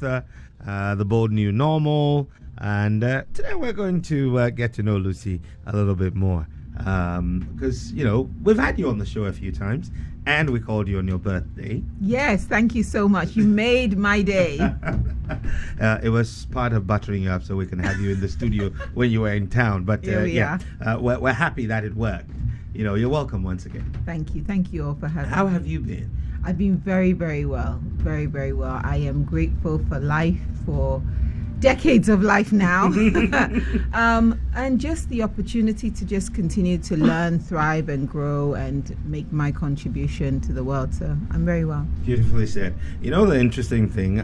The Bold New Normal, and today we're going to get to know Lucy a little bit more because, you know, we've had you on the show a few times and we called you on your birthday. Yes, thank you so much. You made my day. It was part of buttering you up so we can have you in the studio when you were in town, but we're happy that it worked. You know, you're welcome once again. Thank you. Thank you all for having me. How have you been? I've been very, very well. Very, very well. I am grateful for life, for decades of life now. And just the opportunity to just continue to learn, thrive, and grow and make my contribution to the world. So I'm very well. Beautifully said. You know, the interesting thing,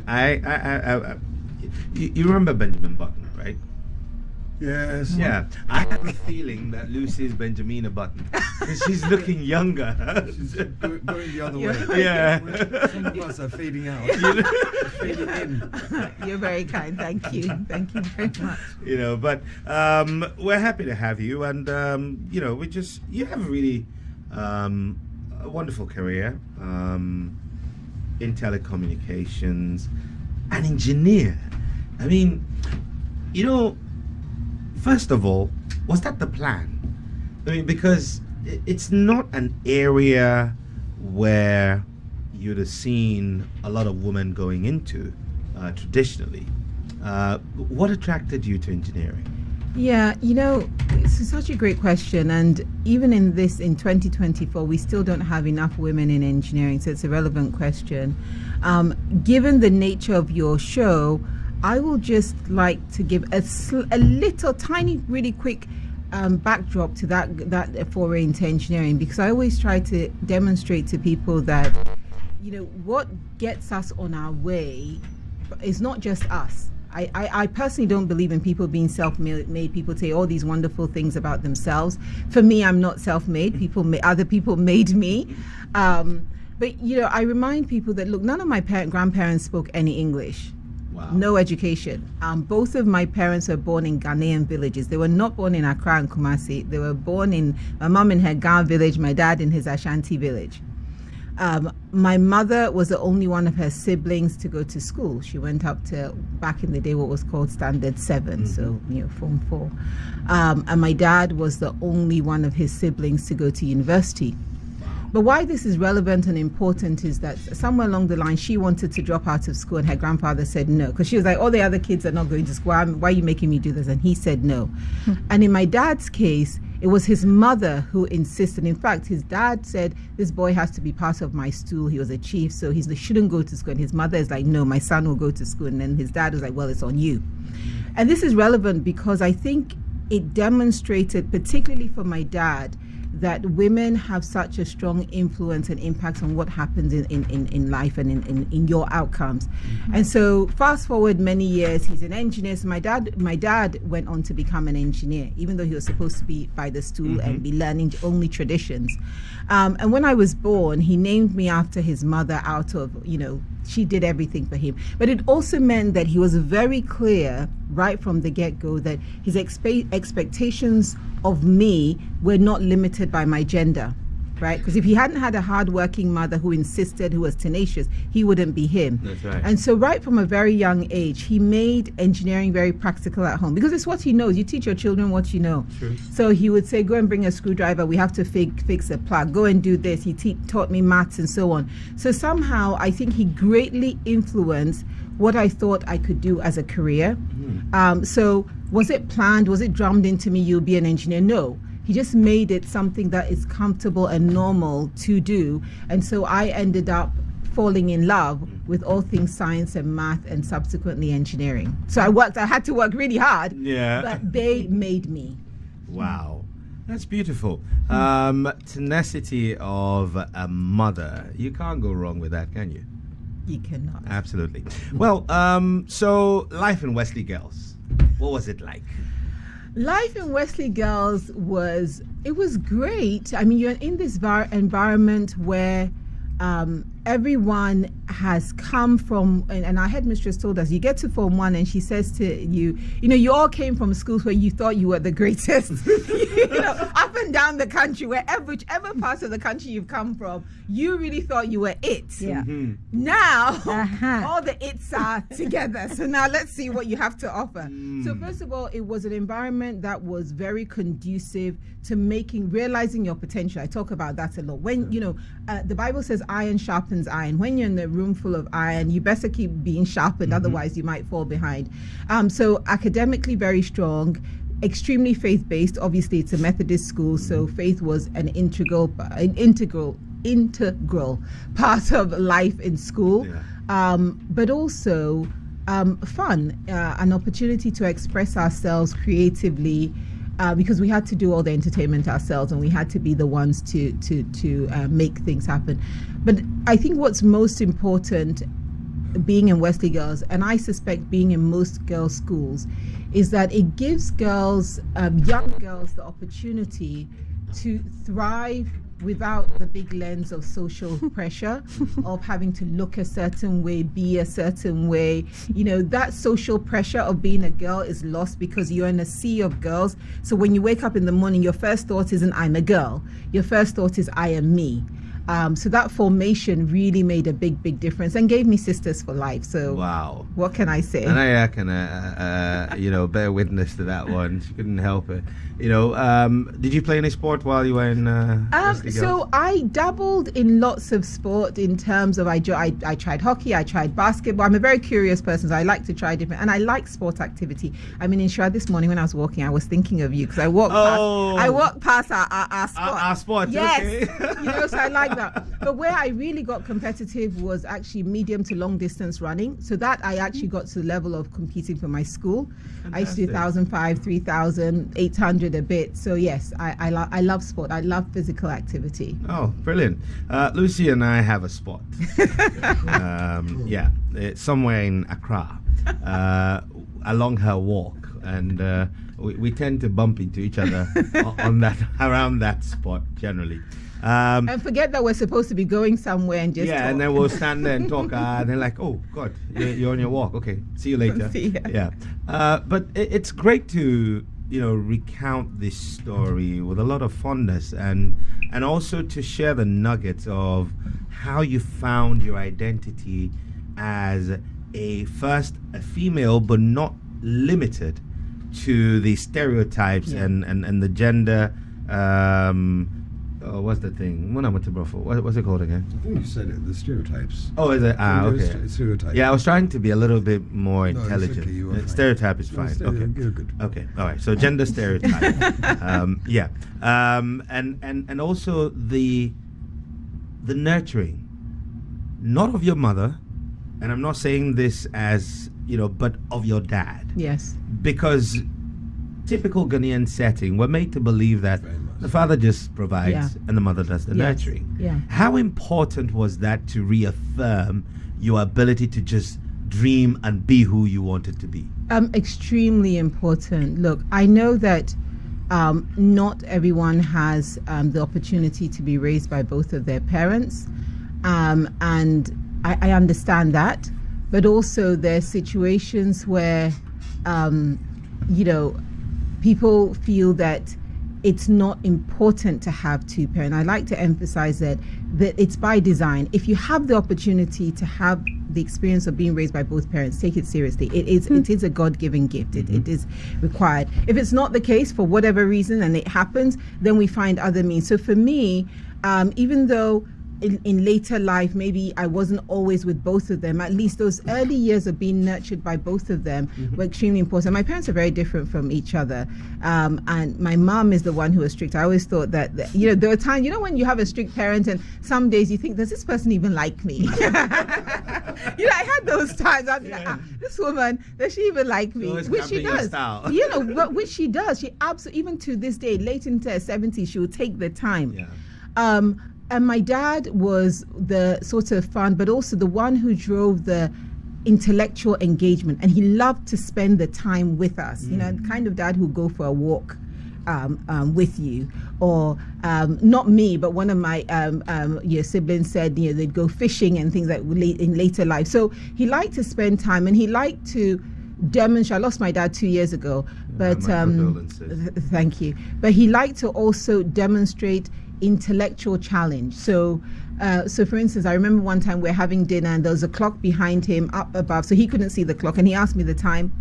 you remember Benjamin Button, right? Yes. Yeah. I have a feeling that Lucy is Benjamina Button because she's looking younger. She's going the other way. Yeah. Some of us are fading out. Fading in. You're very kind. Thank you. Thank you very much. You know, but we're happy to have you, and you know, you have a really a wonderful career in telecommunications, an engineer. I mean, you know. First of all, was that the plan? I mean, because it's not an area where you'd have seen a lot of women going into traditionally. What attracted you to engineering? Yeah, you know, it's such a great question. And even in 2024, we still don't have enough women in engineering. So it's a relevant question. Given the nature of your show, I will just like to give a little tiny, really quick backdrop to that foray into engineering, because I always try to demonstrate to people that, you know, what gets us on our way is not just us. I personally don't believe in people being self-made. People say all these wonderful things about themselves. For me, I'm not self-made. Other people made me. But, you know, I remind people that, look, none of my grandparents spoke any English. Wow. No education. Both of my parents were born in Ghanaian villages. They were not born in Accra and Kumasi. They were born in, my mom in her Ghana village, my dad in his Ashanti village. My mother was the only one of her siblings to go to school. She went up to, back in the day, what was called Standard 7, so, you know, Form 4. And my dad was the only one of his siblings to go to university. But why this is relevant and important is that somewhere along the line, she wanted to drop out of school and her grandfather said no, because she was like, all the other kids are not going to school. Why are you making me do this? And he said no. And in my dad's case, it was his mother who insisted. In fact, his dad said, this boy has to be part of my stool. He was a chief, so he shouldn't go to school. And his mother is like, no, my son will go to school. And then his dad was like, well, it's on you. And this is relevant because I think it demonstrated, particularly for my dad, that women have such a strong influence and impact on what happens in life and in your outcomes. And so fast forward many years, he's an engineer. So my dad went on to become an engineer, even though he was supposed to be by the stool and be learning only traditions. And when I was born, he named me after his mother out of, you know, she did everything for him. But it also meant that he was very clear right from the get-go that his expectations of me were not limited by my gender, right? Because if he hadn't had a hardworking mother who insisted, who was tenacious, he wouldn't be him. That's right. And so right from a very young age, he made engineering very practical at home because it's what he knows. You teach your children what you know. True. So he would say, go and bring a screwdriver. We have to fix a plug. Go and do this. He taught me maths and so on. So somehow I think he greatly influenced what I thought I could do as a career. So was it planned? Was it drummed into me, you'll be an engineer? No. He just made it something that is comfortable and normal to do. And so I ended up falling in love with all things science and math and subsequently engineering. So I had to work really hard, but they made me. Wow. That's beautiful. Tenacity of a mother. You can't go wrong with that, can you? You cannot. Absolutely. Well, so life in Wesley Girls, what was it like? Life in Wesley Girls was great. I mean, you're in this environment where everyone has come from, and our headmistress told us, you get to Form 1 and she says to you, you all came from schools where you thought you were the greatest, up and down the country, whichever part of the country you've come from, you really thought you were it. Yeah. Now, all the its are together. So now let's see what you have to offer. So first of all, it was an environment that was very conducive to realizing your potential. I talk about that a lot. When, the Bible says iron sharpens iron. When you're in a room full of iron, you better keep being sharpened, otherwise you might fall behind. So academically very strong, extremely faith-based. Obviously, it's a Methodist school, so faith was an integral part of life in school. But also fun, an opportunity to express ourselves creatively, because we had to do all the entertainment ourselves and we had to be the ones to make things happen. But I think what's most important being in Wesley Girls, and I suspect being in most girls' schools, is that it gives girls, young girls, the opportunity to thrive without the big lens of social pressure of having to look a certain way, be a certain way. That social pressure of being a girl is lost because you're in a sea of girls. So when you wake up in the morning, your first thought isn't I'm a girl. Your first thought is I am me. So that formation really made a big difference and gave me sisters for life. So wow, what can I say? And I can bear witness to that one. She couldn't help it. Did you play any sport while you were in so I dabbled in lots of sport in terms of I tried hockey, I tried basketball. I'm a very curious person, so I like to try different, and I like sport activity. I mean, in Xtra this morning when I was walking, I was thinking of you because I walked past our sport. Our sport, yes. Okay. So I like that. But where I really got competitive was actually medium to long distance running. So that I actually got to the level of competing for my school. Fantastic. I used to do 1,500, 3,000, 800 a bit. So yes, I love sport. I love physical activity. Oh, brilliant. Lucy and I have a spot. It's somewhere in Accra, along her walk. And we tend to bump into each other around that spot generally. And forget that we're supposed to be going somewhere and just talk. And then we'll stand there and talk, and they're like, oh God, you're on your walk, okay, see you later. But it's great to recount this story with a lot of fondness and also to share the nuggets of how you found your identity as a female, but not limited to the stereotypes and the gender. What's the thing? What's it called again? I think you said it. The stereotypes. Oh, is it? Okay. Stereotypes. Yeah, I was trying to be a little bit more intelligent. It's okay, you were fine. Stereotype is fine. Okay. You're good. Okay. All right. So gender stereotype. And also the nurturing, not of your mother, and I'm not saying this as but of your dad. Yes. Because typical Ghanaian setting, we're made to believe that the father just provides and the mother does the nurturing. Yeah. How important was that to reaffirm your ability to just dream and be who you wanted to be? Extremely important. Look, I know that not everyone has the opportunity to be raised by both of their parents, and I understand that. But also there's situations where, people feel that it's not important to have two parents. I like to emphasize that it's by design. If you have the opportunity to have the experience of being raised by both parents, take it seriously. It is a God-given gift. It is required. If it's not the case for whatever reason and it happens, then we find other means. So for me, even though in later life, maybe I wasn't always with both of them, at least those early years of being nurtured by both of them were extremely important. My parents are very different from each other. And my mom is the one who was strict. I always thought that, there were times, when you have a strict parent and some days you think, does this person even like me? I had those times. I'd be like, this woman, does she even like me? Which she does. Which she does. She absolutely, even to this day, late into her 70s, she will take the time. And my dad was the sort of fun, but also the one who drove the intellectual engagement. And he loved to spend the time with us. The kind of dad who'd go for a walk with you, or not me, but one of my your siblings said they'd go fishing and things like in later life. So he liked to spend time, and he liked to demonstrate. I lost my dad 2 years ago, but thank you. But he liked to also demonstrate intellectual challenge. So for instance, I remember one time we're having dinner and there was a clock behind him up above, so he couldn't see the clock, and he asked me the time,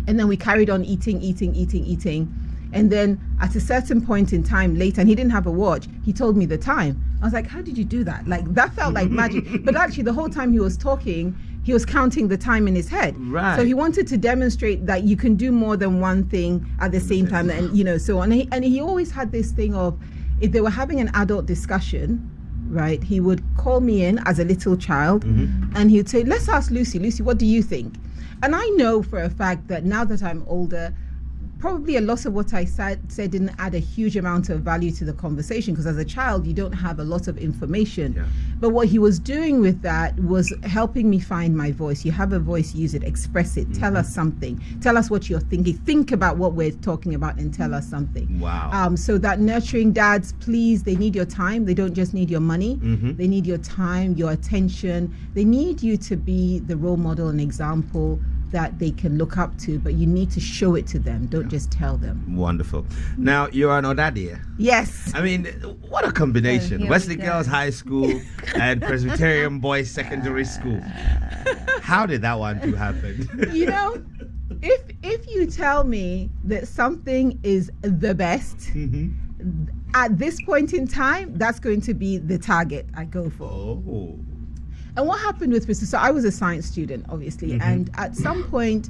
and then we carried on eating, and then at a certain point in time later, and he didn't have a watch, he told me the time. I was like, how did you do that? Like, that felt like magic. But actually the whole time he was talking, he was counting the time in his head. Right. So he wanted to demonstrate that you can do more than one thing at the same time, and so on. And he always had this thing of, if they were having an adult discussion, right, he would call me in as a little child, and he'd say, let's ask Lucy, what do you think? And I know for a fact that now that I'm older, probably a lot of what I said didn't add a huge amount of value to the conversation, because as a child you don't have a lot of information. Yeah. But what he was doing with that was helping me find my voice. You have a voice, use it, express it, tell us something, tell us what you're thinking, think about what we're talking about and tell us something. Wow. So that nurturing dads, please, they need your time. They don't just need your money. They need your time, your attention. They need you to be the role model and example that they can look up to, but you need to show it to them. Don't just tell them. Wonderful. Now, you're an Odadia. Yes. I mean, what a combination. Here Wesley we go. Girls High School and Presbyterian Boys Secondary School. How did that one do happen? If you tell me that something is the best, at this point in time, that's going to be the target I go for. Oh. And what happened with Presec? So I was a science student, obviously, and at some point,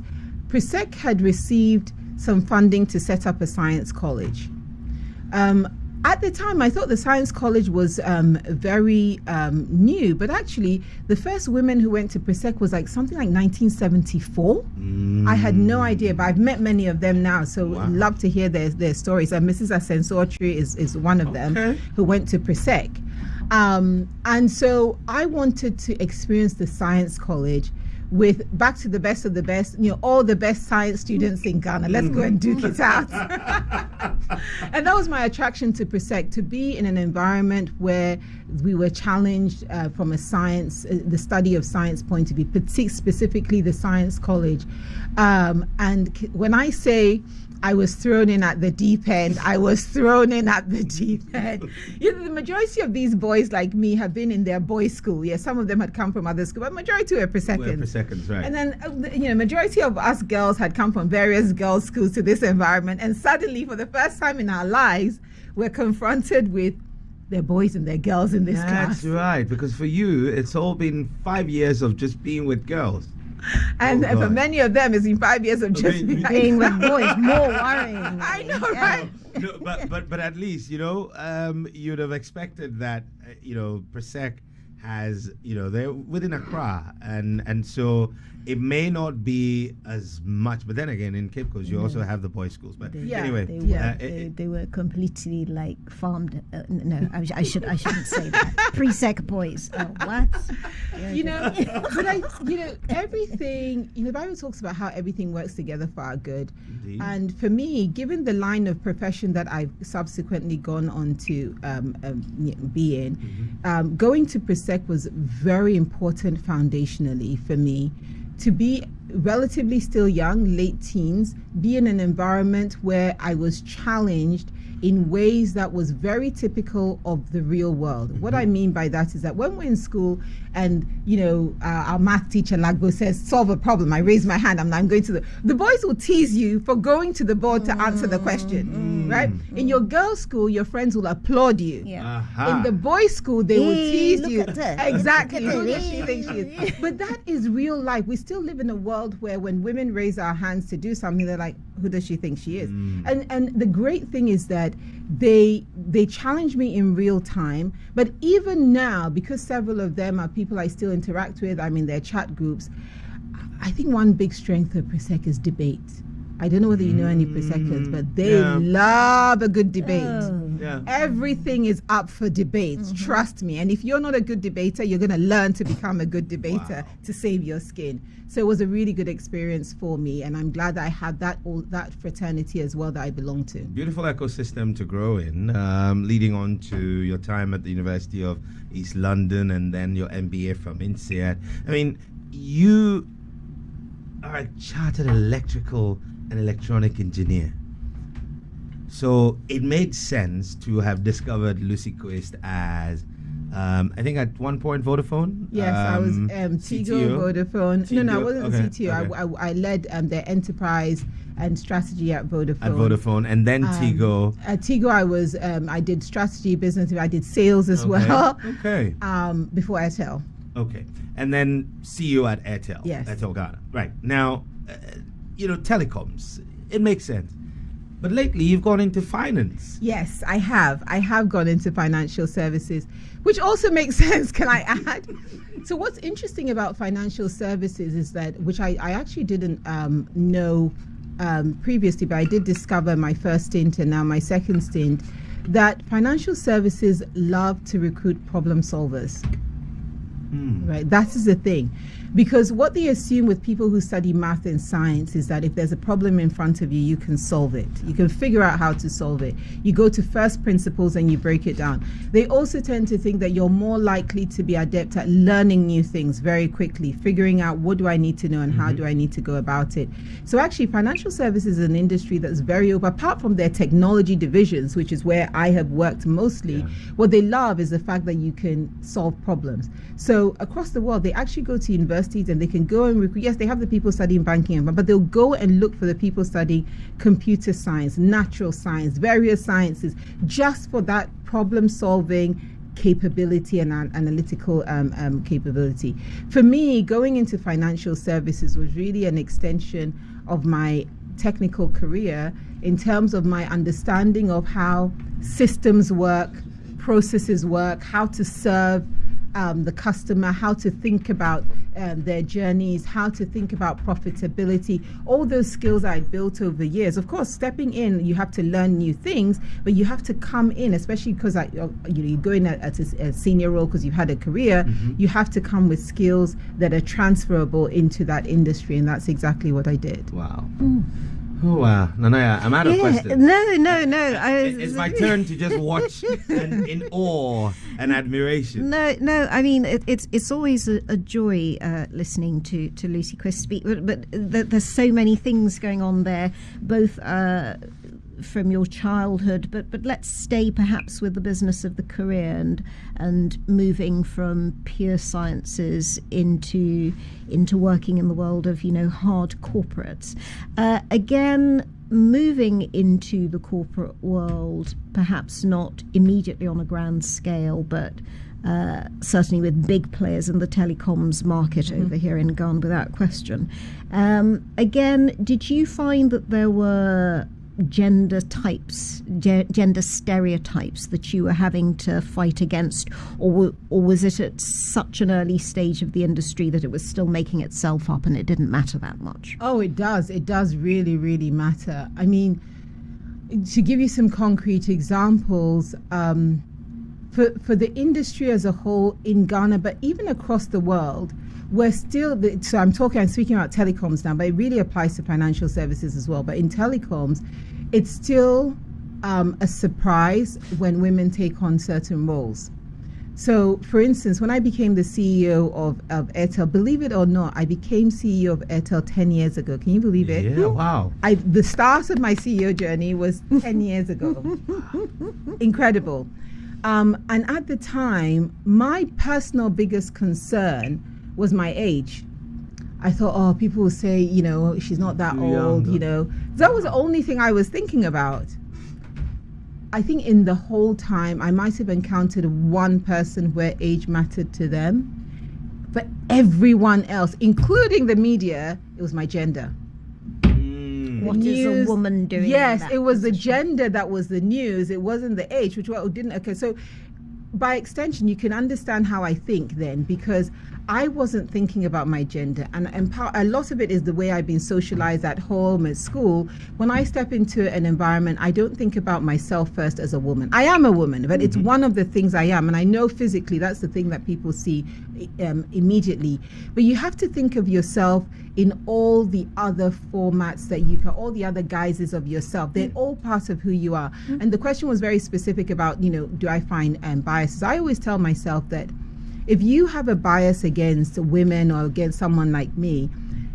Presec had received some funding to set up a science college. At the time, I thought the science college was very new, but actually, the first women who went to Presec was like something like 1974. I had no idea, but I've met many of them now, so Wow. love to hear their stories. And Mrs. Asensotri is one of them who went to Presec. And so I wanted to experience the science college with, back to the best of the best, all the best science students in Ghana. Let's go and duke it out. And that was my attraction to Presec, to be in an environment where we were challenged from a science, the study of science point of view, specifically the science college. And when I say I was thrown in at the deep end, I was thrown in at the deep end. The majority of these boys like me have been in their boys' school. Yeah, some of them had come from other schools, but majority were Presecans. Right. And then, majority of us girls had come from various girls' schools to this environment. And suddenly, for the first time in our lives, we're confronted with their boys and their girls in this class. That's right, because for you, it's all been 5 years of just being with girls. And Oh, for God. many of them, it's been 5 years of just Being with boys, more worrying. I know, right? No, but at least you'd have expected that Presec has they're within Accra, and so it may not be as much. But then again, in Cape Coast, you also have the boys' schools. But Yeah. anyway, They were completely like farmed. No, I shouldn't say that. Presec boys. Oh, what? But everything. The Bible talks about how everything works together for our good. Indeed. And for me, given the line of profession that I've subsequently gone on to be in, going to Presec was very important foundationally for me. To be relatively still young, late teens, be in an environment where I was challenged in ways that was very typical of the real world. What I mean by that is that when we're in school and, our math teacher, Lagbo, says, solve a problem, I raise my hand, I'm going to the boys will tease you for going to the board to answer the question, right? In your girls' school, your friends will applaud you. Yeah. In the boys' school, they will tease look you. at her. Exactly. Look at Who her. does she think she is? But that is real life. We still live in a world where when women raise our hands to do something, they're like, who does she think she is? And the great thing is that they challenge me in real time. But even now, because several of them are people I still interact with, I'm in their chat groups, I think one big strength of Presec is debate. I don't know whether you know any Presecans, but they love a good debate. Oh, Yeah. Everything is up for debates. Trust me. And if you're not a good debater, you're going to learn to become a good debater to save your skin. So it was a really good experience for me, and I'm glad that I had that fraternity as well that I belong to. Beautiful ecosystem to grow in, leading on to your time at the University of East London and then your MBA from INSEAD. I mean, you are a chartered electrical and electronic engineer. So it made sense to have discovered Lucy Quist as, I think at one point Vodafone. Yes, I was Tigo, Vodafone. No, I wasn't CTO. Okay. I led their enterprise and strategy at Vodafone. And then Tigo. At Tigo, I was I did strategy, business. I did sales as well. Okay. Before Airtel. Okay, and then CEO at Airtel. Yes. Airtel Ghana. Right now, telecoms. It makes sense. But lately, you've gone into finance. Yes, I have. I have gone into financial services, which also makes sense, can I add? So what's interesting about financial services is that, which I actually didn't know previously, but I did discover my first stint and now my second stint, that financial services love to recruit problem solvers. Right, that is the thing. Because what they assume with people who study math and science is that if there's a problem in front of you, you can solve it. You can figure out how to solve it. You go to first principles and you break it down. They also tend to think that you're more likely to be adept at learning new things very quickly, figuring out what do I need to know and how do I need to go about it. So actually, financial services is an industry that's very open. Apart from their technology divisions, which is where I have worked mostly, what they love is the fact that you can solve problems. So across the world, they actually go to universities and they can go and recruit. Yes, they have the people studying banking, but they'll go and look for the people studying computer science, natural science, various sciences, just for that problem solving capability and analytical capability. For me, going into financial services was really an extension of my technical career in terms of my understanding of how systems work, processes work, how to serve the customer, how to think about their journeys, how to think about profitability, all those skills I built over years. Of course, stepping in, you have to learn new things, but you have to come in, especially because you go in at a senior role because you've had a career, you have to come with skills that are transferable into that industry, and that's exactly what I did. Wow. Oh, wow. Nanaya, I'm out of questions. No. It's my turn to just watch in awe and admiration. No. I mean, it's always a joy listening to Lucy Quist speak. But there's so many things going on there, both from your childhood. But let's stay perhaps with the business of the career and moving from pure sciences into working in the world of hard corporates. Again, moving into the corporate world, perhaps not immediately on a grand scale, but certainly with big players in the telecoms market over here in Ghana, without question. Again, did you find that there were gender stereotypes that you were having to fight against, or was it at such an early stage of the industry that it was still making itself up and it didn't matter that much? Oh, it does really, really matter. I mean, to give you some concrete examples, for the industry as a whole in Ghana, but even across the world, we're still, so I'm speaking about telecoms now, but it really applies to financial services as well. But in telecoms, it's still a surprise when women take on certain roles. So, for instance, when I became the CEO of Airtel, believe it or not, I became CEO of Airtel 10 years ago. Can you believe it? Yeah, wow. The start of my CEO journey was 10 years ago. Incredible. And at the time, my personal biggest concern was my age. I thought, people will say, she's not that old, That was the only thing I was thinking about. I think in the whole time, I might have encountered one person where age mattered to them. But everyone else, including the media, it was my gender. What is a woman doing? Yes, it was the gender that was the news. It wasn't the age, which didn't occur. So by extension, you can understand how I think then, because I wasn't thinking about my gender, and a lot of it is the way I've been socialized at home, at school. When I step into an environment, I don't think about myself first as a woman. I am a woman, but it's one of the things I am, and I know physically that's the thing that people see immediately. But you have to think of yourself in all the other formats that you can, all the other guises of yourself. They're all part of who you are. And the question was very specific about, do I find biases? I always tell myself that if you have a bias against women or against someone like me,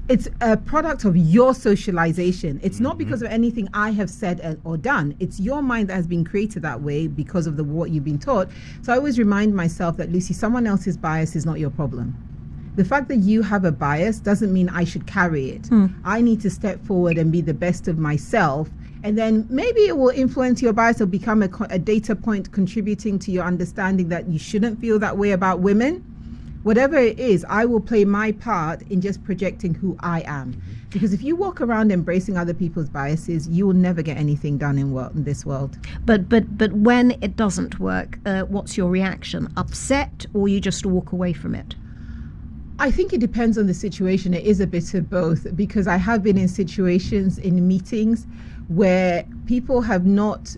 it's a product of your socialization. It's not because of anything I have said or done. It's your mind that has been created that way because of what you've been taught. So I always remind myself that, Lucy, someone else's bias is not your problem. The fact that you have a bias doesn't mean I should carry it. I need to step forward and be the best of myself. And then maybe it will influence your bias or become a data point contributing to your understanding that you shouldn't feel that way about women. Whatever it is, I will play my part in just projecting who I am. Because if you walk around embracing other people's biases, you will never get anything done in this world. But when it doesn't work, what's your reaction? Upset, or you just walk away from it? I think it depends on the situation. It is a bit of both, because I have been in situations, in meetings, where people have not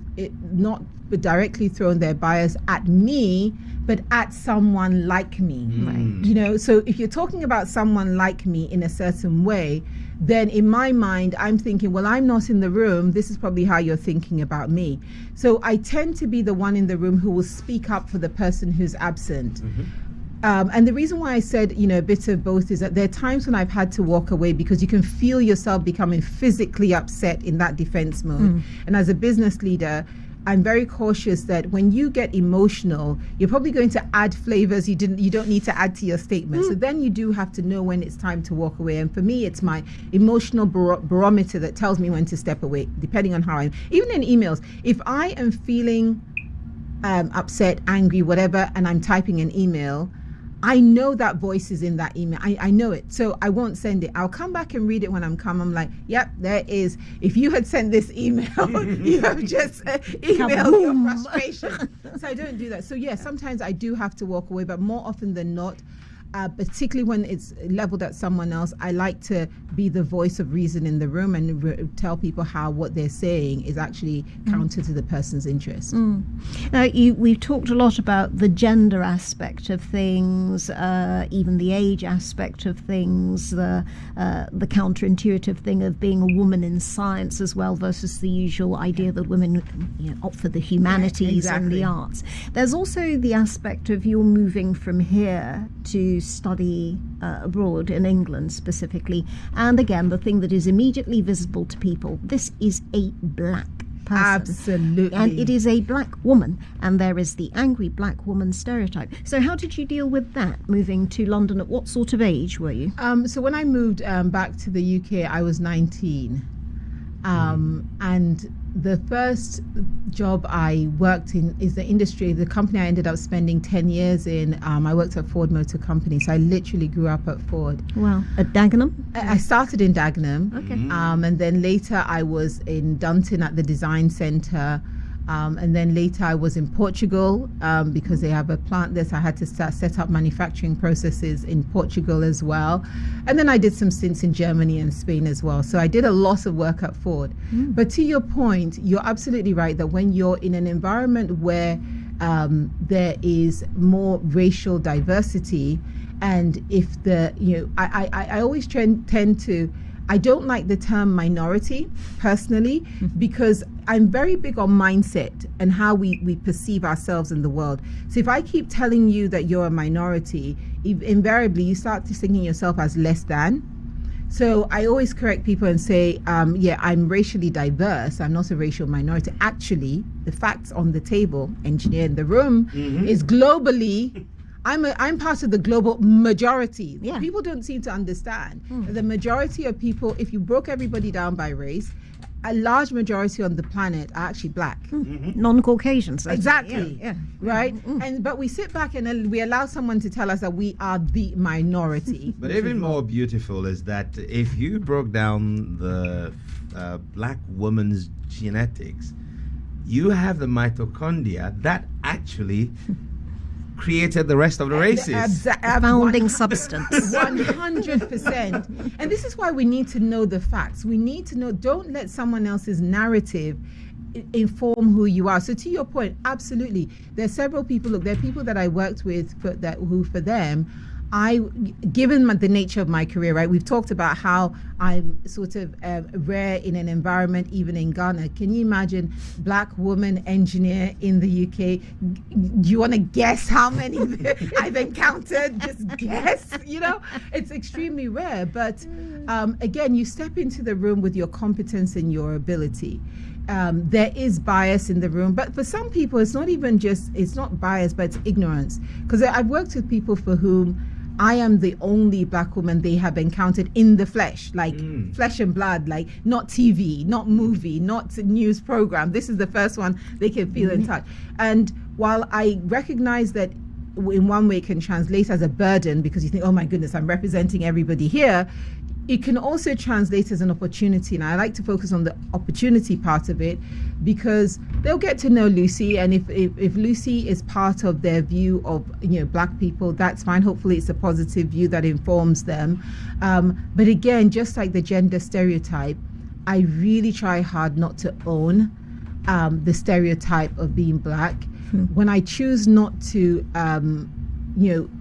directly thrown their bias at me, but at someone like me. Right. So if you're talking about someone like me in a certain way, then in my mind, I'm thinking, well, I'm not in the room. This is probably how you're thinking about me. So I tend to be the one in the room who will speak up for the person who's absent. And the reason why I said, a bit of both is that there are times when I've had to walk away because you can feel yourself becoming physically upset in that defense mode. And as a business leader, I'm very cautious that when you get emotional, you're probably going to add flavors you don't need to add to your statement. So then you do have to know when it's time to walk away. And for me, it's my emotional barometer that tells me when to step away, depending on how even in emails, if I am feeling upset, angry, whatever, and I'm typing an email, I know that voice is in that email. I know it. So I won't send it. I'll come back and read it when I'm calm. I'm like, yep, there is. If you had sent this email, you have just emailed your frustration. So I don't do that. So yeah, sometimes I do have to walk away, but more often than not, particularly when it's leveled at someone else, I like to be the voice of reason in the room and tell people how what they're saying is actually counter to the person's interest. Now, we've talked a lot about the gender aspect of things, even the age aspect of things, the counterintuitive thing of being a woman in science as well versus the usual idea that women opt for the humanities and the arts. There's also the aspect of you're moving from here to study abroad in England specifically, and again the thing that is immediately visible to people, this is a black person. Absolutely. And it is a black woman, and there is the angry black woman stereotype. So how did you deal with that, moving to London? At what sort of age were you? So when I moved back to the UK, I was 19, and the first job I worked in is the industry, the company I ended up spending 10 years in. I worked at Ford Motor Company, so I literally grew up at Ford. Wow. At Dagenham? I started in Dagenham. Okay. And then later I was in Dunton at the Design Centre. And then later I was in Portugal because they have a plant there, so I had to set up manufacturing processes in Portugal as well. And then I did some stints in Germany and Spain as well. So I did a lot of work at Ford. But to your point, you're absolutely right that when you're in an environment where there is more racial diversity, and if I always tend to, I don't like the term minority personally, because I'm very big on mindset and how we perceive ourselves in the world. So if I keep telling you that you're a minority, invariably you start to thinking yourself as less than. So I always correct people and say, I'm racially diverse. I'm not a racial minority. Actually, the facts on the table, engineer in the room, is globally, I'm part of the global majority. Yeah. People don't seem to understand. The majority of people, if you broke everybody down by race, a large majority on the planet are actually black. Non-Caucasians. Exactly. Yeah. Right? But we sit back and then we allow someone to tell us that we are the minority. But even more beautiful is that if you broke down the black woman's genetics, you have the mitochondria that actually created the rest of the races. Founding substance. 100%. And this is why we need to know the facts. We need to know, don't let someone else's narrative inform who you are. So to your point, absolutely. There are several people, look, there are people that I worked with for them, given the nature of my career, right? We've talked about how I'm sort of rare in an environment, even in Ghana. Can you imagine black woman engineer in the UK? Do you want to guess how many I've encountered? Just guess, it's extremely rare. But again, you step into the room with your competence and your ability. There is bias in the room, but for some people, it's not bias, but it's ignorance. Because I've worked with people for whom I am the only black woman they have encountered in the flesh, like flesh and blood, like not TV, not movie, not news program. This is the first one they can feel in touch. And while I recognize that in one way it can translate as a burden, because you think, oh my goodness, I'm representing everybody here, it can also translate as an opportunity. And I like to focus on the opportunity part of it, because they'll get to know Lucy, and if Lucy is part of their view of black people, that's fine. Hopefully it's a positive view that informs them. But again, just like the gender stereotype, I really try hard not to own the stereotype of being black. When I choose not to,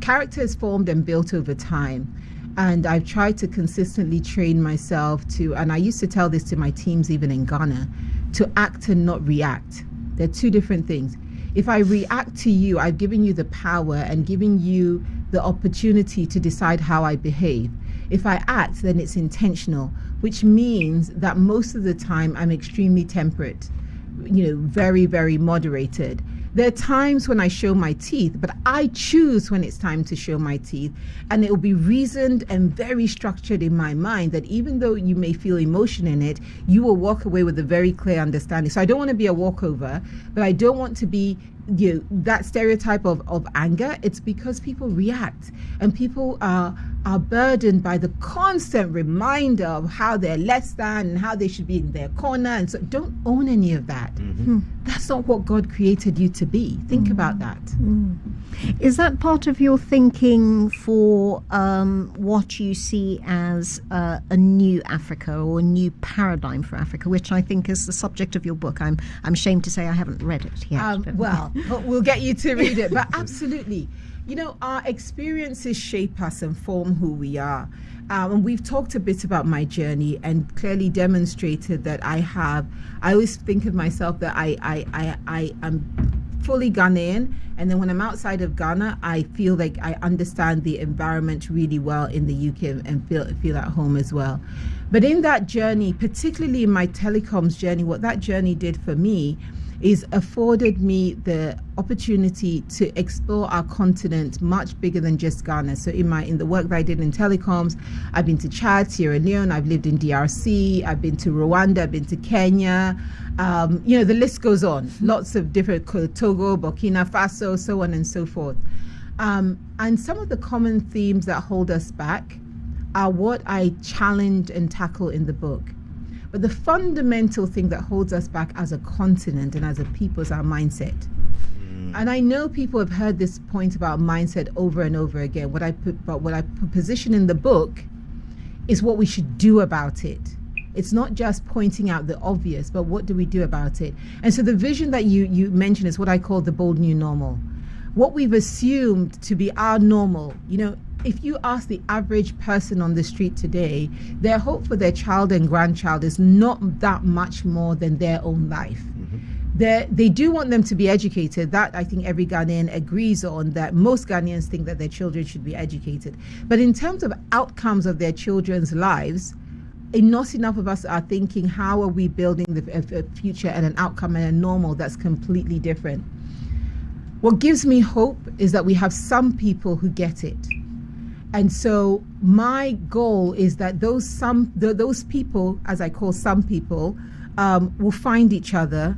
character is formed and built over time. And I've tried to consistently train myself to, and I used to tell this to my teams even in Ghana, to act and not react. They're two different things. If I react to you, I've given you the power and given you the opportunity to decide how I behave. If I act, then it's intentional, which means that most of the time I'm extremely temperate, very, very moderated. There are times when I show my teeth, but I choose when it's time to show my teeth. And it will be reasoned and very structured in my mind that even though you may feel emotion in it, you will walk away with a very clear understanding. So I don't want to be a walkover, but I don't want to be that stereotype of anger. It's because people react, and people are burdened by the constant reminder of how they're less than and how they should be in their corner. And so don't own any of that. That's not what God created you to be. Think about that. Is that part of your thinking for what you see as a new Africa, or a new paradigm for Africa, which I think is the subject of your book? I'm ashamed to say I haven't read it yet. Well, we'll get you to read it, but absolutely. Our experiences shape us and form who we are. And we've talked a bit about my journey and clearly demonstrated that I always think of myself that I am fully Ghanaian. And then when I'm outside of Ghana, I feel like I understand the environment really well in the UK and feel at home as well. But in that journey, particularly in my telecoms journey, what that journey did for me is afforded me the opportunity to explore our continent much bigger than just Ghana. So in the work that I did in telecoms, I've been to Chad, Sierra Leone, I've lived in DRC, I've been to Rwanda, I've been to Kenya, the list goes on. Lots of different, Togo, Burkina Faso, so on and so forth. And some of the common themes that hold us back are what I challenge and tackle in the book. But the fundamental thing that holds us back as a continent and as a people is our mindset. And I know people have heard this point about mindset over and over again. What I position in the book is what we should do about it. It's not just pointing out the obvious, but what do we do about it? And so the vision that you mentioned is what I call the bold new normal. What we've assumed to be our normal, if you ask the average person on the street today, their hope for their child and grandchild is not that much more than their own life. They do want them to be educated. That I think every Ghanaian agrees on, that most Ghanaians think that their children should be educated. But in terms of outcomes of their children's lives, not enough of us are thinking, how are we building a future and an outcome and a normal that's completely different? What gives me hope is that we have some people who get it. And so my goal is that those people, as I call some people, will find each other,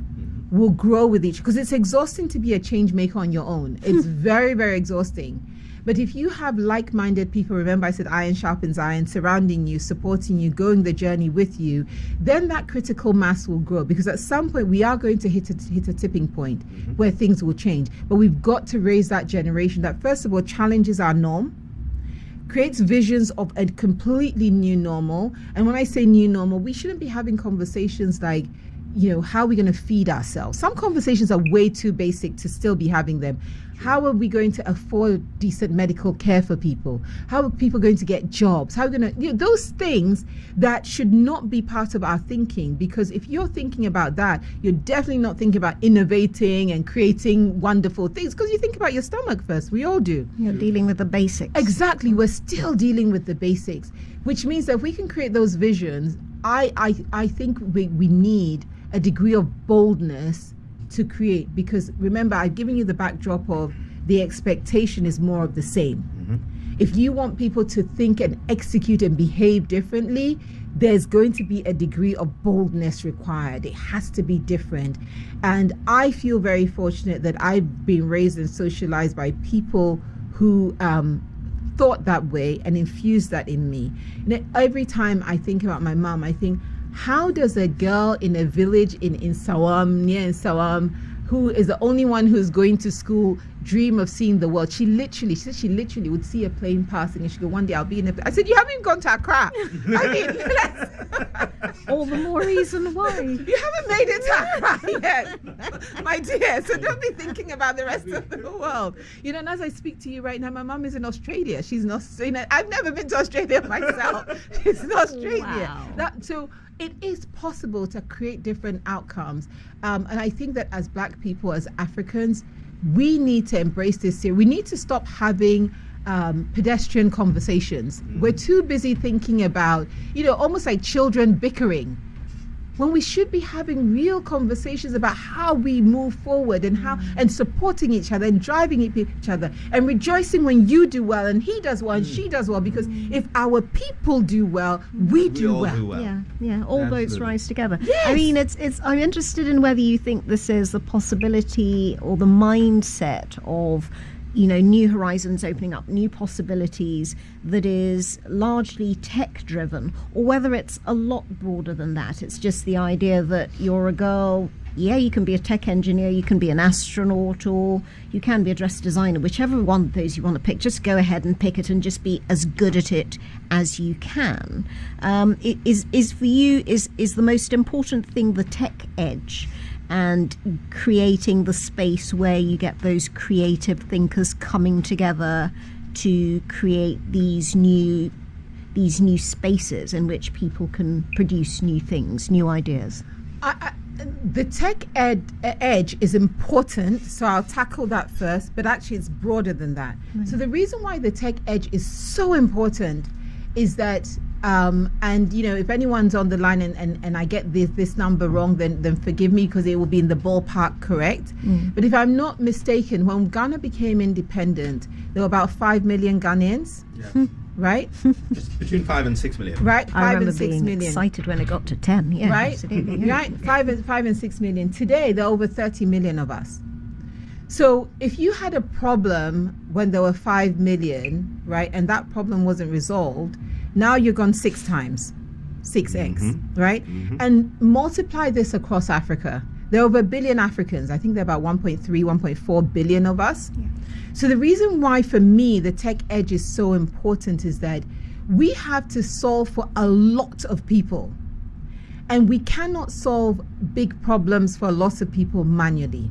will grow with each, because it's exhausting to be a change maker on your own. It's very, very exhausting, But if you have like-minded people, remember I said iron sharpens iron, surrounding you, supporting you, going the journey with you, then that critical mass will grow, because at some point we are going to hit a tipping point where things will change. But we've got to raise that generation that, first of all, challenges our norm, creates visions of a completely new normal. And when I say new normal, we shouldn't be having conversations like, how are we going to feed ourselves? Some conversations are way too basic to still be having them. How are we going to afford decent medical care for people? How are people going to get jobs? How are we going to, those things that should not be part of our thinking, because if you're thinking about that, you're definitely not thinking about innovating and creating wonderful things, because you think about your stomach first. We all do. You're dealing with the basics. Exactly. We're still dealing with the basics, which means that if we can create those visions, I think we need a degree of boldness to create, because remember, I've given you the backdrop of the expectation is more of the same. If you want people to think and execute and behave differently, there's going to be a degree of boldness required. It has to be different. And I feel very fortunate that I've been raised and socialized by people who thought that way and infused that in me. And every time I think about my mom, I think, how does a girl in a village in Sawam, near Sawam, who is the only one who's going to school, dream of seeing the world? She said she literally would see a plane passing and she'd go, one day I'll be in a plane. I said, you haven't even gone to Accra. I mean, all the more reason why. You haven't made it to Accra yet, my dear. So don't be thinking about the rest of the world. And as I speak to you right now, my mum is in Australia. She's in Australia. I've never been to Australia myself. She's in Australia. Wow. So it is possible to create different outcomes. And I think that as Black people, as Africans, we need to embrace this here. We need to stop having pedestrian conversations. We're too busy thinking about, almost like children bickering, when we should be having real conversations about how we move forward and supporting each other and driving each other and rejoicing when you do well and he does well and she does well, because if our people do well, we do all well. do well. Yeah, all boats Absolutely. rise together. Yes. I mean, it's. I'm interested in whether you think this is the possibility or the mindset of, new horizons opening up, new possibilities that is largely tech driven, or whether it's a lot broader than that. It's just the idea that you're a girl, you can be a tech engineer, you can be an astronaut, or you can be a dress designer, whichever one of those you want to pick. Just go ahead and pick it and just be as good at it as you can. Is for you, is the most important thing the tech edge, and creating the space where you get those creative thinkers coming together to create these new spaces in which people can produce new things, new ideas? The tech edge is important, so I'll tackle that first, but actually it's broader than that. So the reason why the tech edge is so important is that if anyone's on the line and I get this number wrong, then forgive me, because it will be in the ballpark correct. But if I'm not mistaken, when Ghana became independent, there were about 5 million Ghanaians, right? Just between 5 and 6 million. Right, I 5 remember and 6 being million. excited when it got to 10. Yeah, Right, absolutely. Yeah. right, 5 and 6 million. Today, there are over 30 million of us. So if you had a problem when there were 5 million, right, and that problem wasn't resolved, now you're gone 6 times, 6x, right? And multiply this across Africa. There are over 1 billion Africans. I think there are about 1.3, 1.4 billion of us. Yeah. So the reason why, for me, the tech edge is so important is that we have to solve for a lot of people. And we cannot solve big problems for lots of people manually.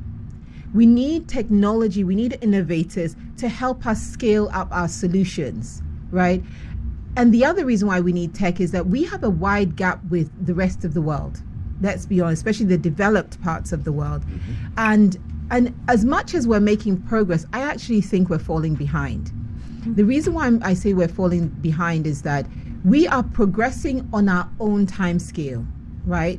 We need technology, we need innovators to help us scale up our solutions, right? And the other reason why we need tech is that we have a wide gap with the rest of the world. Let's be honest, especially the developed parts of the world. And as much as we're making progress, I actually think we're falling behind. The reason why I say we're falling behind is that we are progressing on our own time scale, right?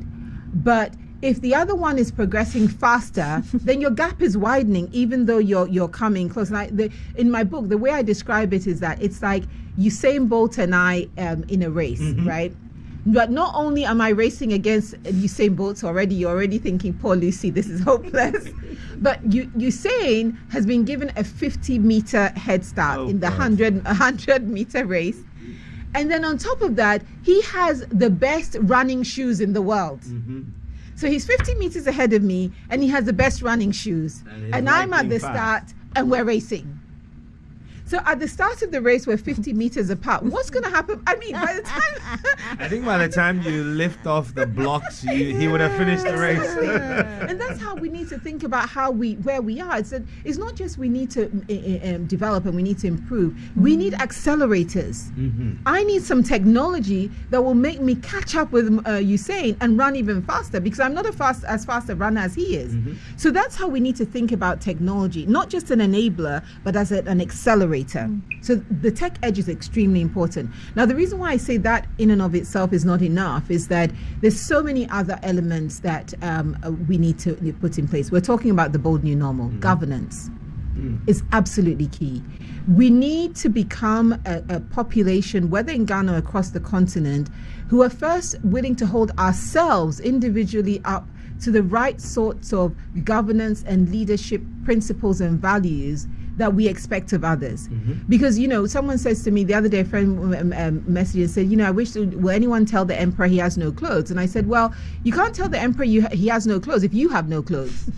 But if the other one is progressing faster, then your gap is widening, even though you're coming close. In my book, the way I describe it is that it's like Usain Bolt and I in a race, right? But not only am I racing against Usain Bolt already, you're already thinking, poor Lucy, this is hopeless. But Usain has been given a 50-meter head start in the 100-meter race. And then on top of that, he has the best running shoes in the world. So he's 50 meters ahead of me, and he has the best running shoes. And I'm at the start, and we're racing. So at the start of the race, we're 50 meters apart. What's going to happen? I mean, by the time... I think by the time you lift off the blocks, he would have finished the race. And that's how we need to think about where we are. It's not just we need to develop and we need to improve. We need accelerators. I need some technology that will make me catch up with Usain and run even faster, because I'm not as fast a runner as he is. So that's how we need to think about technology, not just an enabler, but as an accelerator. So the tech edge is extremely important. Now, the reason why I say that in and of itself is not enough is that there's so many other elements that we need to put in place. We're talking about the bold new normal. Governance is absolutely key. We need to become a population, whether in Ghana or across the continent, who are first willing to hold ourselves individually up to the right sorts of governance and leadership principles and values that we expect of others. Because, someone says to me the other day, a friend messaged and said, I wish, will anyone tell the emperor he has no clothes? And I said, well, you can't tell the emperor he has no clothes if you have no clothes.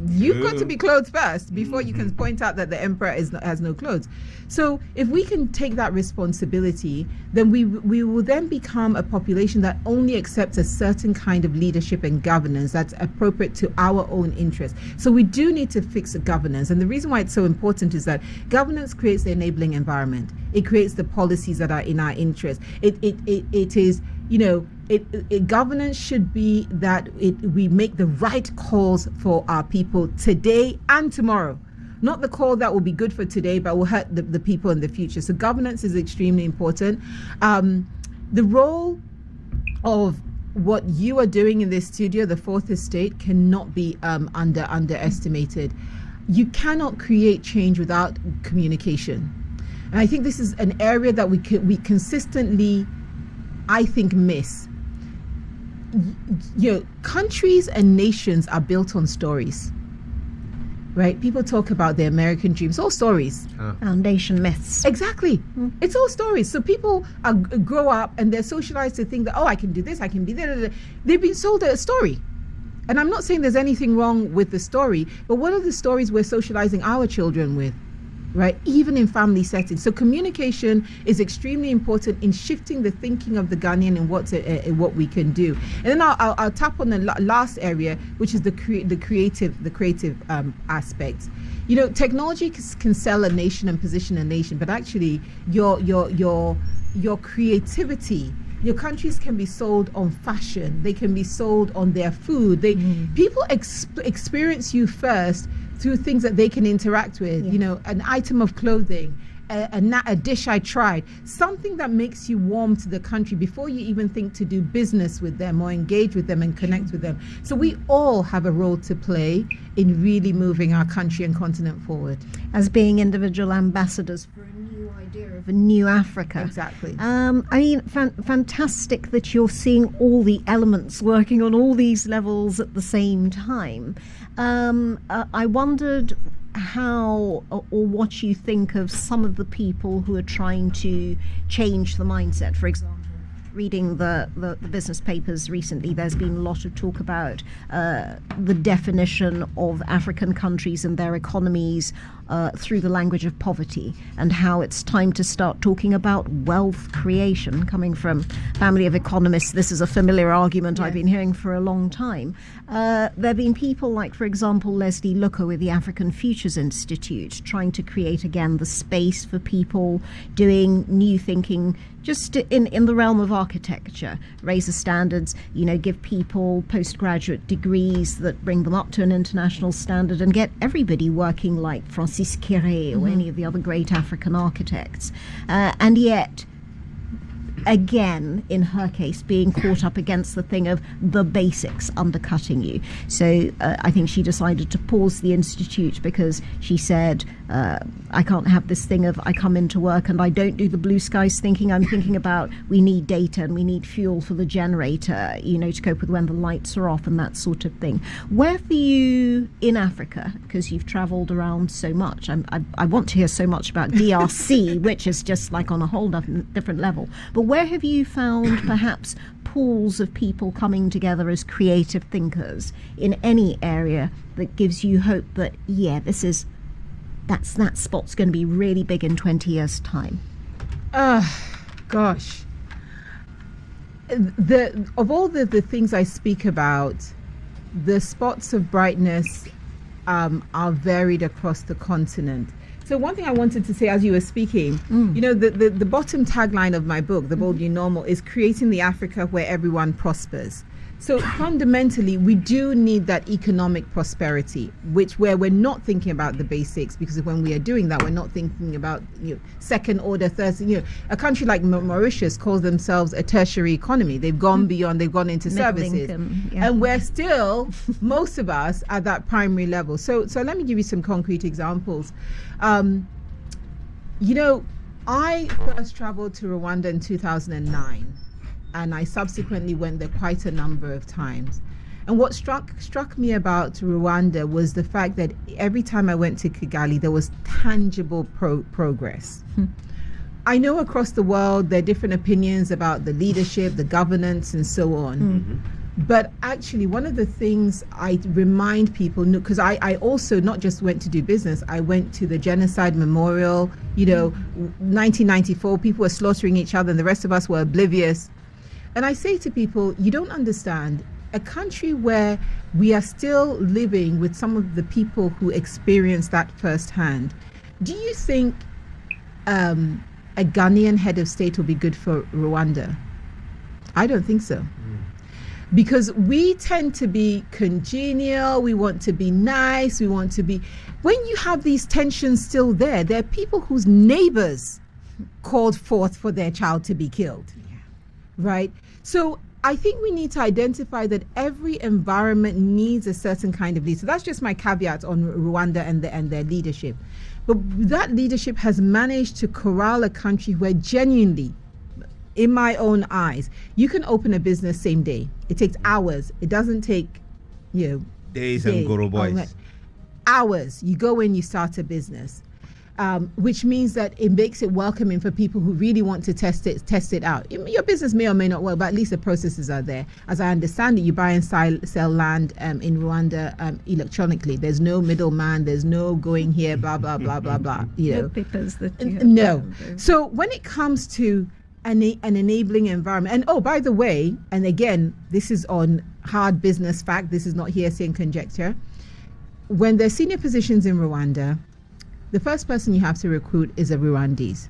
You've got to be clothed first before you can point out that the emperor has no clothes. So if we can take that responsibility, then we will then become a population that only accepts a certain kind of leadership and governance that's appropriate to our own interests. So we do need to fix the governance. And the reason why it's so important is that governance creates the enabling environment. It creates the policies that are in our interest. It is, governance should be that we make the right calls for our people today and tomorrow. Not the call that will be good for today, but will hurt the people in the future. So governance is extremely important. The role of what you are doing in this studio, the Fourth Estate, cannot be underestimated. You cannot create change without communication. And I think this is an area that we consistently, I think, miss. Countries and nations are built on stories, right? People talk about the American dreams, all stories. Foundation myths. Exactly. It's all stories. So people grow up and they're socialized to think that, I can do this, I can be that. They've been sold a story. And I'm not saying there's anything wrong with the story, but what are the stories we're socializing our children with? Right, even in family settings. So communication is extremely important in shifting the thinking of the Ghanaian and what we can do. And then I'll tap on the last area, which is the creative aspect. Technology can sell a nation and position a nation, but actually your creativity. Your countries can be sold on fashion. They can be sold on their food. People experience you first through things that they can interact with. An item of clothing, a dish I tried, something that makes you warm to the country before you even think to do business with them or engage with them and connect with them. So we all have a role to play in really moving our country and continent forward. As being individual ambassadors for a new idea of a new Africa. Exactly. Fantastic that you're seeing all the elements working on all these levels at the same time. I wondered how or what you think of some of the people who are trying to change the mindset. For example, reading the business papers recently, there's been a lot of talk about the definition of African countries and their economies through the language of poverty, and how it's time to start talking about wealth creation. Coming from a family of economists, this is a familiar argument I've been hearing for a long time. There have been people like, for example, Leslie Looker with the African Futures Institute, trying to create again the space for people doing new thinking, just in the realm of architecture, raise the standards, give people postgraduate degrees that bring them up to an international standard, and get everybody working like Francis Kéré or any of the other great African architects. And yet, again, in her case, being caught up against the thing of the basics undercutting you. So I think she decided to pause the institute because she said, I can't have this thing of I come into work and I don't do the blue skies thinking. I'm thinking about we need data and we need fuel for the generator, to cope with when the lights are off and that sort of thing. Where for you in Africa, because you've travelled around so much, I want to hear so much about DRC, which is just like on a whole different level. But where have you found perhaps pools of people coming together as creative thinkers in any area that gives you hope that, that spot's going to be really big in 20 years' time? Gosh. Of all the things I speak about, the spots of brightness are varied across the continent. So one thing I wanted to say as you were speaking, the bottom tagline of my book, The Bold New Normal, is creating the Africa where everyone prospers. So fundamentally, we do need that economic prosperity, where we're not thinking about the basics, because when we are doing that, we're not thinking about second order, third. A country like Mauritius calls themselves a tertiary economy. They've gone beyond, they've gone into services, income, and we're still, most of us, at that primary level. So let me give you some concrete examples. I first traveled to Rwanda in 2009. And I subsequently went there quite a number of times. And what struck me about Rwanda was the fact that every time I went to Kigali, there was tangible progress. I know across the world there are different opinions about the leadership, the governance, and so on. But actually, one of the things I remind people, because I also not just went to do business, I went to the Genocide Memorial. 1994, people were slaughtering each other and the rest of us were oblivious. And I say to people, you don't understand, a country where we are still living with some of the people who experienced that firsthand. Do you think a Ghanaian head of state will be good for Rwanda? I don't think so. Because we tend to be congenial, we want to be nice, when you have these tensions still there are people whose neighbors called forth for their child to be killed. Right? So I think we need to identify that every environment needs a certain kind of leader. So that's just my caveat on Rwanda and their leadership. But that leadership has managed to corral a country where genuinely, in my own eyes, you can open a business same day. It takes hours. It doesn't take, days and guru boys. Hours. You go in, you start a business. Which means that it makes it welcoming for people who really want to test it out. Your business may or may not work, but at least the processes are there. As I understand it, you buy and sell land in Rwanda electronically. There's no middleman. There's no going here, blah, blah, blah, blah, blah. No papers that you have no. So when it comes to an enabling environment, and oh, by the way, and again, this is on hard business fact, this is not hearsay and conjecture. When there's senior positions in Rwanda, the first person you have to recruit is a Rwandese.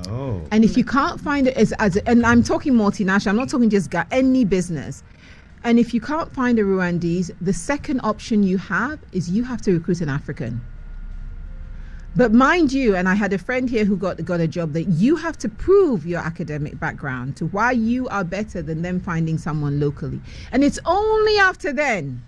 Oh. And if you can't find it and I'm talking multinational, I'm not talking just any business. And if you can't find a Rwandese, the second option you have is you have to recruit an African. But mind you, and I had a friend here who got a job, that you have to prove your academic background to why you are better than them finding someone locally. And it's only after then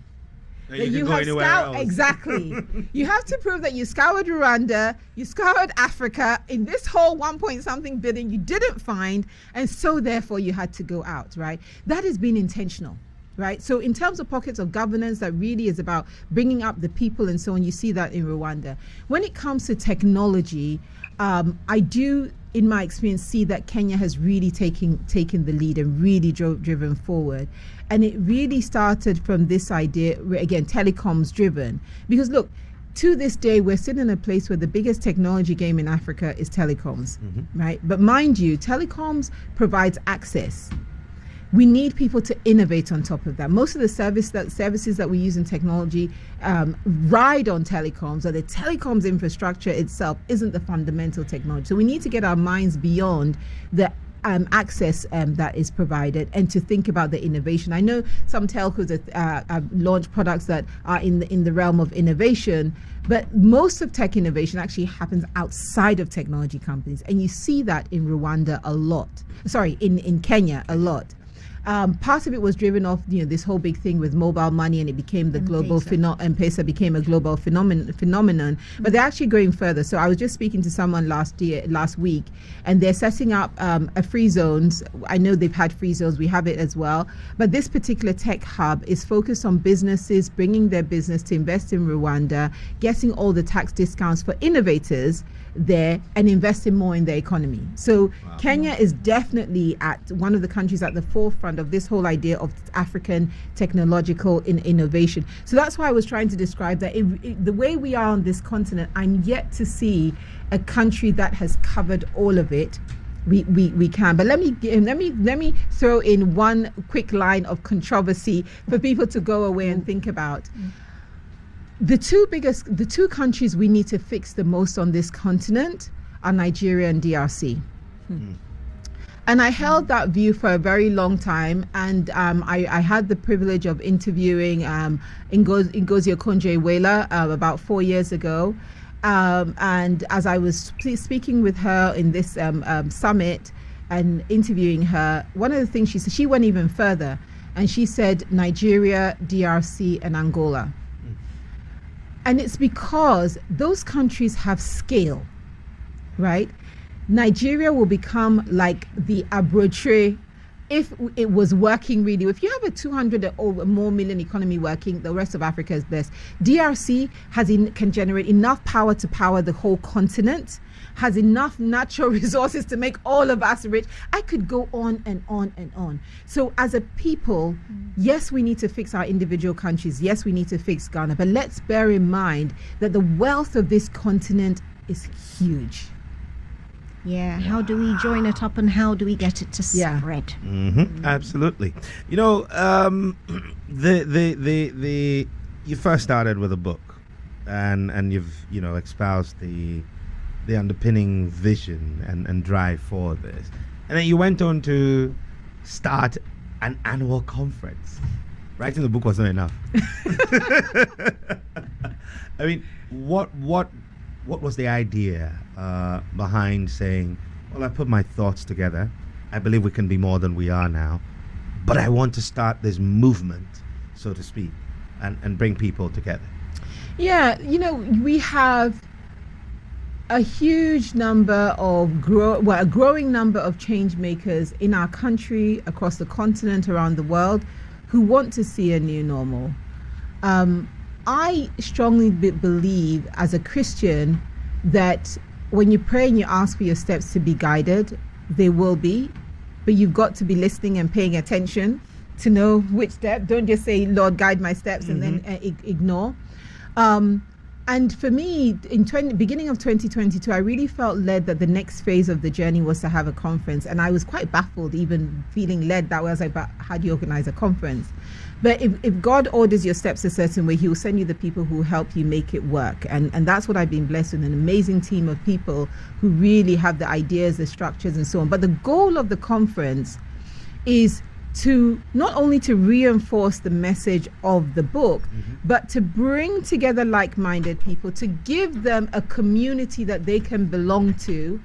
that you have scoured, exactly. You have to prove that you scoured Rwanda, you scoured Africa in this whole 1-point-something billion you didn't find, and so therefore you had to go out, right? That has been intentional, right? So in terms of pockets of governance, that really is about bringing up the people and so on. You see that in Rwanda. When it comes to technology, I do, in my experience, see that Kenya has really taken the lead and really driven forward. And it really started from this idea, again, telecoms driven. Because look, to this day, we're sitting in a place where the biggest technology game in Africa is telecoms, right? But mind you, telecoms provides access. We need people to innovate on top of that. Most of the services that we use in technology ride on telecoms, or the telecoms infrastructure itself isn't the fundamental technology. So we need to get our minds beyond the access that is provided, and to think about the innovation. I know some telcos have launched products that are in the realm of innovation, but most of tech innovation actually happens outside of technology companies, and you see that in Rwanda a lot. Sorry, in Kenya a lot. Part of it was driven off, this whole big thing with mobile money, and it became the global M-Pesa became a global phenomenon. But they're actually going further. So I was just speaking to someone last week, and they're setting up a free zones. I know they've had free zones. We have it as well. But this particular tech hub is focused on businesses bringing their business to invest in Rwanda, getting all the tax discounts for innovators there, and investing more in the economy. So Kenya is definitely at one of the countries at the forefront of this whole idea of African technological innovation. So that's why I was trying to describe that the way we are on this continent, I'm yet to see a country that has covered all of it. We can, but let me throw in one quick line of controversy for people to go away and think about. The two countries we need to fix the most on this continent are Nigeria and DRC. And I held that view for a very long time, and I had the privilege of interviewing Ngozi Okonjo-Iweala about 4 years ago. And as I was speaking with her in this summit and interviewing her, one of the things she said, she went even further, and she said Nigeria, DRC, and Angola. And it's because those countries have scale, right? Nigeria will become like the arbitrary if it was working really. If you have a 200 or more million economy working, the rest of Africa is blessed. DRC can generate enough power to power the whole continent, has enough natural resources to make all of us rich. I could go on and on and on. So as a people, yes, we need to fix our individual countries. Yes, we need to fix Ghana. But let's bear in mind that the wealth of this continent is huge. Yeah, how do we join it up, and how do we get it to spread? Absolutely. You first started with a book, and you've espoused the underpinning vision and drive for this, and then you went on to start an annual conference. Writing the book was not enough. I mean, what was the idea behind saying, well, I put my thoughts together, I believe we can be more than we are now, but I want to start this movement, so to speak, and bring people together? Yeah, we have a huge number of a growing number of change makers in our country, across the continent, around the world, who want to see a new normal. I strongly believe, as a Christian, that when you pray and you ask for your steps to be guided, they will be, but you've got to be listening and paying attention to know which step. Don't just say, Lord, guide my steps, and then ignore. And for me, beginning of 2022, I really felt led that the next phase of the journey was to have a conference. And I was quite baffled, even feeling led that way. I was like, but how do you organize a conference? But if God orders your steps a certain way, he will send you the people who help you make it work. And that's what I've been blessed with, an amazing team of people who really have the ideas, the structures, and so on. But the goal of the conference is to not only to reinforce the message of the book, but to bring together like-minded people, to give them a community that they can belong to,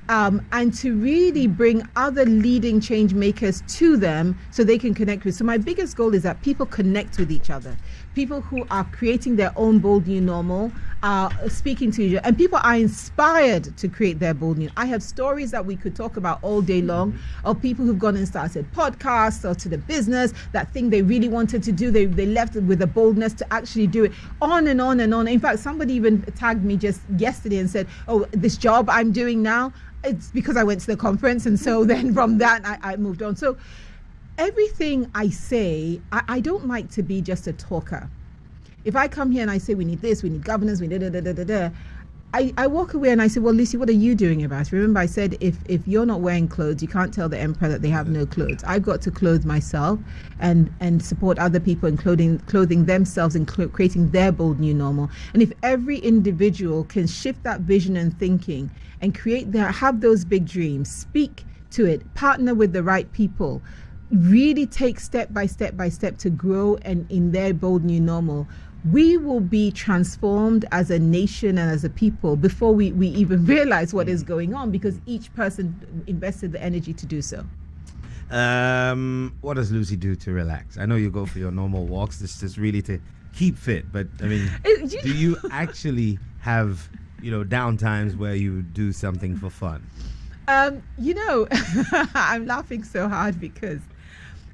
and to really bring other leading change makers to them so they can connect with. So my biggest goal is that people connect with each other. People who are creating their own bold new normal are speaking to each other, and people are inspired to create their bold new. I have stories that we could talk about all day long of people who've gone and started podcasts or to the business, that thing they really wanted to do, they left it with a boldness to actually do it, on and on and on. In fact, somebody even tagged me just yesterday and said, oh, this job I'm doing now, it's because I went to the conference, and so then from that I moved on. So everything I say, I don't like to be just a talker. If I come here and I say we need this, we need governance, we need I walk away and I say, well, Lucy, what are you doing about it? Remember, I said if you're not wearing clothes, you can't tell the emperor that they have no clothes. I've got to clothe myself and support other people in clothing themselves and creating their bold new normal. And if every individual can shift that vision and thinking and have those big dreams, speak to it. Partner with the right people. Really take step by step to grow, and in their bold new normal, we will be transformed as a nation and as a people before we even realize what is going on, because each person invested the energy to do so. What does Lucy do to relax? I know you go for your normal walks. This is really to keep fit, but I mean, do you actually have, down times where you do something for fun? I'm laughing so hard because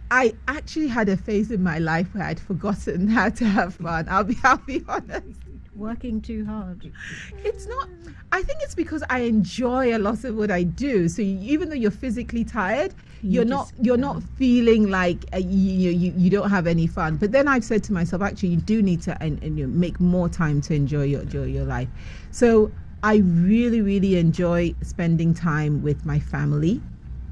I actually had a phase in my life where I'd forgotten how to have fun. I'll be honest. Working too hard. It's not. I think it's because I enjoy a lot of what I do. So even though you're physically tired, you're not feeling like you don't have any fun. But then I've said to myself, actually, you do need to and you make more time to enjoy your life. So I really, really enjoy spending time with my family.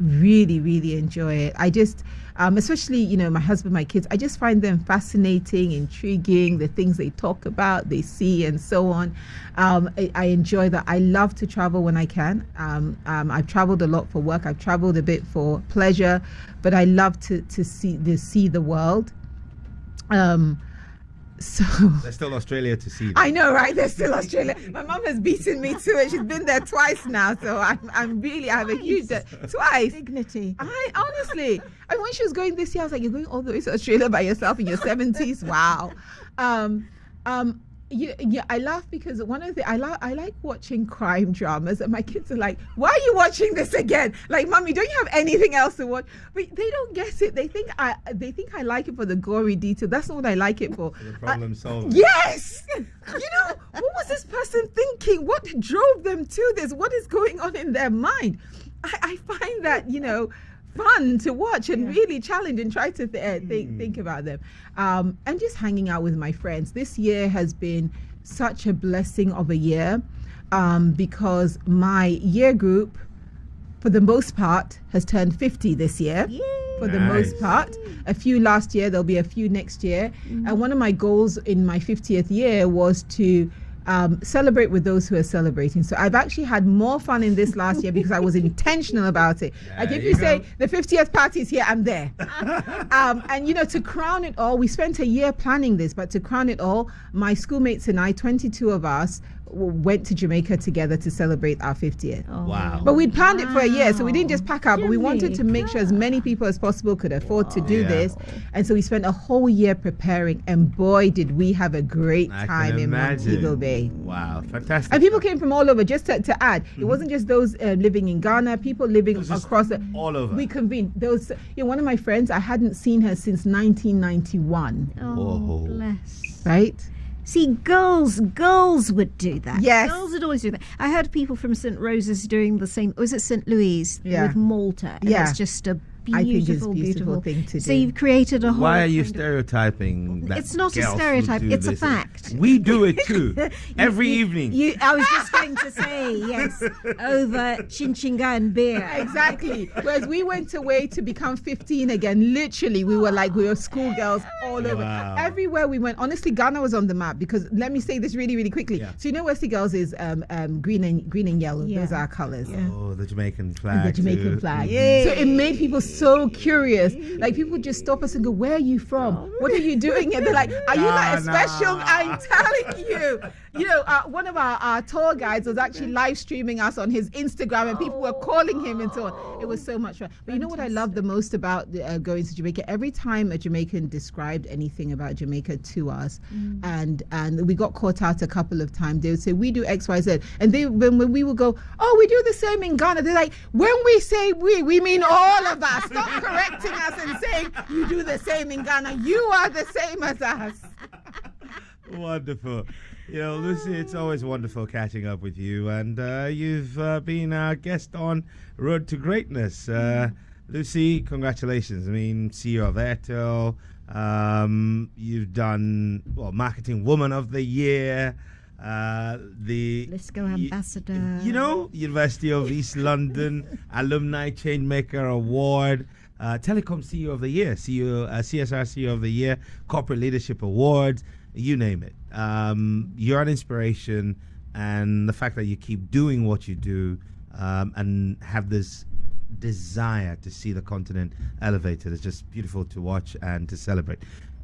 Really, really enjoy it. I just, especially, my husband, my kids, I just find them fascinating, intriguing, the things they talk about, they see, and so on. I enjoy that. I love to travel when I can. I've traveled a lot for work. I've traveled a bit for pleasure, but I love to see the world. So there's still Australia to see. I know, right? There's still Australia. My mom has beaten me to it. She's been there twice now, so I have a huge twice. Dignity. I honestly, when she was going this year, I was like, "You're going all the way to Australia by yourself in your 70s? Wow." I laugh because one of the I like watching crime dramas, and my kids are like, "Why are you watching this again? Like, Mommy, don't you have anything else to watch?" But they don't get it. They think I like it for the gory detail. That's not what I like it for. The problem solved. Yes. What was this person thinking? What drove them to this? What is going on in their mind? I find that fun to watch and really challenge and try to think about them, and just hanging out with my friends. This year has been such a blessing of a year, because my year group, for the most part, has turned 50 this year. Yay. For the most part, a few last year, there'll be a few next year. And one of my goals in my 50th year was to celebrate with those who are celebrating. So I've actually had more fun in this last year because I was intentional about it. Like if you say the 50th party is here, I'm there. And to crown it all, we spent a year planning this, but to crown it all, my schoolmates and I, 22 of us, went to Jamaica together to celebrate our 50th. Oh. Wow. But we'd planned it for a year, so we didn't just pack up, but we wanted to make sure as many Jamaica. people as possible could afford to do this. And so we spent a whole year preparing, and boy, did we have a great time in Montego Bay. Wow, fantastic. And people came from all over. Just to add, it wasn't just those living in Ghana, people living across all over. We convened. Those, one of my friends, I hadn't seen her since 1991. Oh, bless. Right? See, girls would do that. Yes. Girls would always do that. I heard people from St. Rose's doing the same. Was it St. Louis with Malta? And it's just a beautiful thing to do. So you've created a whole... Why are you stereotyping that? It's not a girls stereotype, will do it's a this? fact. We do it too. Every evening. I was just going to say, yes, over chinchinga and beer. Exactly. Whereas we went away to become 15 again. Literally, we were schoolgirls all over. Wow. Everywhere we went. Honestly, Ghana was on the map because, let me say this really, really quickly. Yeah. So Westie Girls is green and yellow. Yeah. Those are our colors. Yeah. Oh, the Jamaican flag. And the Jamaican flag. Yay. So it made people so curious. Like, people would just stop us and go, "Where are you from? What are you doing here?" They're like, "Are you like a special?" I'm telling you. One of our tour guides was actually live streaming us on his Instagram, and people were calling him and so on. It was so much fun. But you know what I love the most about going to Jamaica? Every time a Jamaican described anything about Jamaica to us, and we got caught out a couple of times, they would say, "We do X, Y, Z," and when we would go, "Oh, we do the same in Ghana," they're like, "When we say we mean all of us. Stop correcting us and saying you do the same in Ghana. You are the same as us." Wonderful. Lucy, it's always wonderful catching up with you, and you've been our guest on Road to Greatness. Lucy, congratulations. I mean, CEO of Airtel. You've done Marketing Woman of the Year. The Lisco Ambassador. University of East London Alumni Changemaker Award. Telecom CEO of the Year, CSR CEO of the Year, Corporate Leadership Awards, you name it. You're an inspiration, and the fact that you keep doing what you do and have this desire to see the continent elevated. It's just beautiful to watch and to celebrate.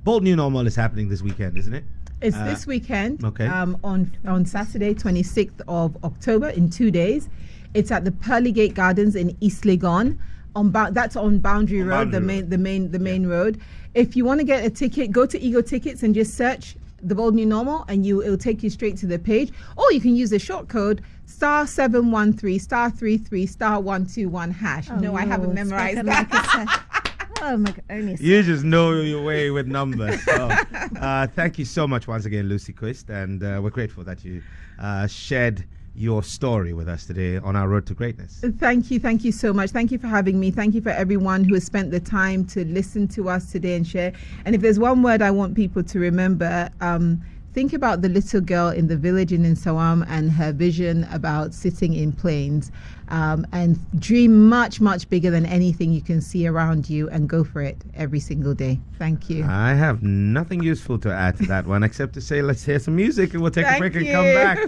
Bold New Normal is happening this weekend, isn't it? It's this weekend. Okay. On Saturday, 26th of October, in 2 days. It's at the Pearlygate Gardens in East Legon. That's on Boundary Road, the main road. If you want to get a ticket, go to Ego Tickets and just search the Bold New Normal, and it'll take you straight to the page. Or you can use the short code *713 *33 *121#. No, I haven't memorized that. Oh my God, only you just know your way with numbers. So, thank you so much once again, Lucy Quist, and we're grateful that you shared your story with us today on our road to greatness. Thank you so much. Thank you for having me. Thank you for everyone who has spent the time to listen to us today and share. And if there's one word I want people to remember, think about the little girl in the village in Nsawam and her vision about sitting in planes, and dream much, much bigger than anything you can see around you, and go for it every single day. Thank you. I have nothing useful to add to that one except to say let's hear some music and we'll take a break and come back.